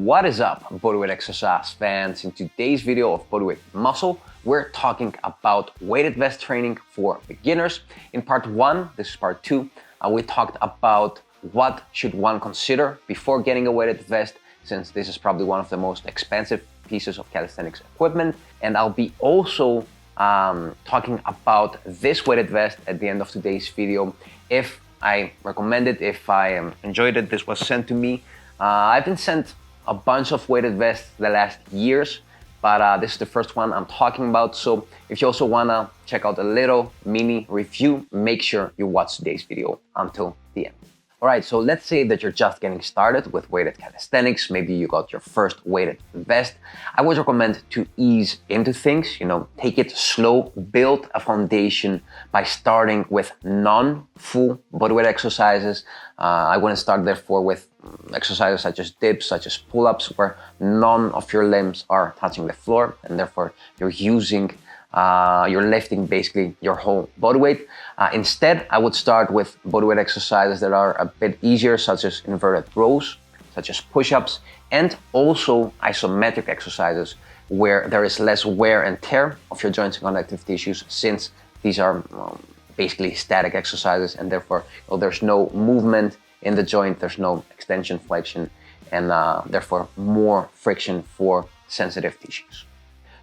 What is up, Bodyweight Exercise fans? In today's video of Bodyweight Muscle, we're talking about weighted vest training for beginners. In part 1, this is part 2, we talked about what should one consider before getting a weighted vest, since this is probably one of the most expensive pieces of calisthenics equipment. And I'll be also talking about this weighted vest at the end of today's video. If I recommend it, if I enjoyed it, this was sent to me. I've been sent a bunch of weighted vests the last years, but this is the first one I'm talking about. So if you also wanna check out a little mini review, make sure you watch today's video until the end. All right, so let's say that you're just getting started with weighted calisthenics. Maybe you got your first weighted vest. I would recommend to ease into things, take it slow, build a foundation by starting with non-full bodyweight exercises. I wouldn't start therefore with exercises such as dips, such as pull-ups, where none of your limbs are touching the floor, and therefore you're lifting basically your whole body weight. Instead, I would start with bodyweight exercises that are a bit easier, such as inverted rows, such as push-ups, and also isometric exercises where there is less wear and tear of your joints and connective tissues, since these are basically static exercises, and therefore there's no movement in the joint, there's no extension, flexion, and therefore more friction for sensitive tissues.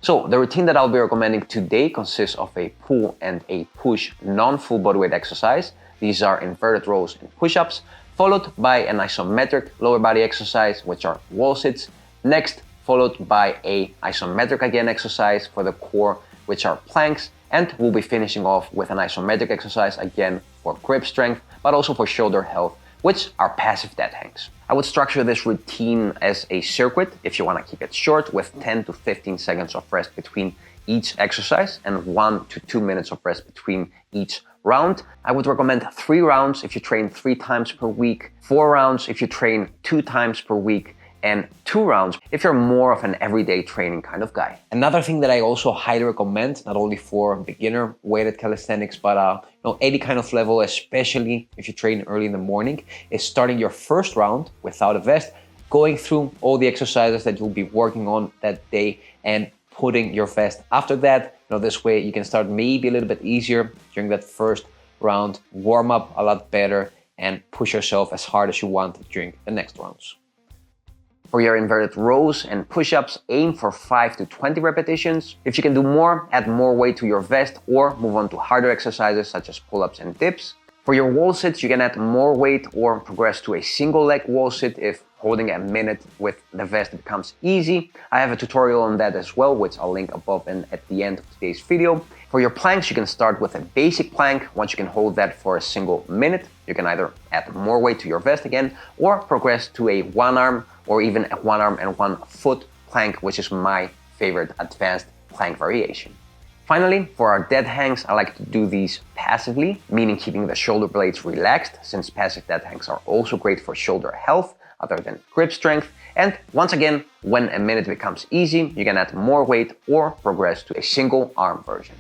So the routine that I'll be recommending today consists of a pull and a push non-full bodyweight exercise. These are inverted rows and push-ups, followed by an isometric lower body exercise, which are wall sits. Next, followed by a isometric again exercise for the core, which are planks. And we'll be finishing off with an isometric exercise again for grip strength, but also for shoulder health, which are passive dead hangs. I would structure this routine as a circuit if you want to keep it short, with 10 to 15 seconds of rest between each exercise and 1 to 2 minutes of rest between each round. I would recommend 3 rounds if you train 3 times per week, 4 rounds if you train 2 times per week, and 2 rounds if you're more of an everyday training kind of guy. Another thing that I also highly recommend, not only for beginner weighted calisthenics, but any kind of level, especially if you train early in the morning, is starting your first round without a vest, going through all the exercises that you'll be working on that day, and putting your vest after that. This way you can start maybe a little bit easier during that first round, warm up a lot better, and push yourself as hard as you want during the next rounds. For your inverted rows and push-ups, aim for 5 to 20 repetitions. If you can do more, add more weight to your vest or move on to harder exercises such as pull-ups and dips. For your wall sits, you can add more weight or progress to a single leg wall sit if holding a minute with the vest becomes easy. I have a tutorial on that as well, which I'll link above and at the end of today's video. For your planks, you can start with a basic plank. Once you can hold that for a single minute, you can either add more weight to your vest again or progress to a 1-arm or even a 1-arm and 1-foot plank, which is my favorite advanced plank variation. Finally, for our dead hangs, I like to do these passively, meaning keeping the shoulder blades relaxed, since passive dead hangs are also great for shoulder health other than grip strength. And once again, when a minute becomes easy, you can add more weight or progress to a single arm version.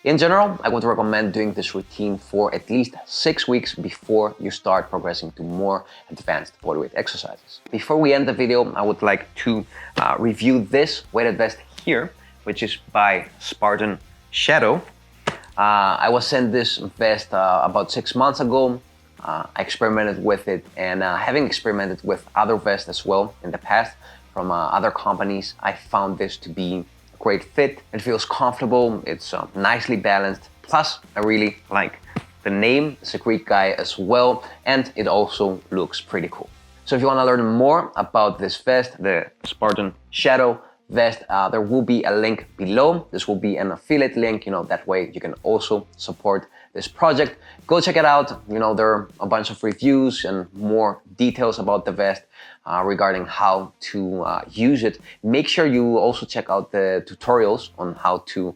In general, I would recommend doing this routine for at least 6 weeks before you start progressing to more advanced bodyweight exercises. Before we end the video, I would like to review this weighted vest here, which is by Spartan Shadow. I was sent this vest about 6 months ago. I experimented with it, and having experimented with other vests as well in the past from other companies, I found this to be great fit. It feels comfortable, it's nicely balanced, plus I really like the name. It's a Greek guy as well, and it also looks pretty cool. So if you want to learn more about this vest, the Spartan Shadow vest, there will be a link below. This will be an affiliate link, that way you can also support this project. Go check it out. There are a bunch of reviews and more details about the vest regarding how to use it. Make sure you also check out the tutorials on how to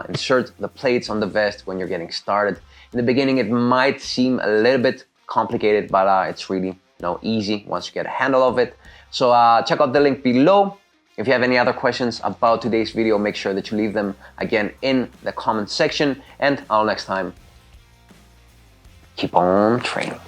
insert the plates on the vest when you're getting started. In the beginning, it might seem a little bit complicated, but it's really easy once you get a handle of it. So check out the link below. If you have any other questions about today's video, make sure that you leave them again in the comment section. And until next time, keep on training.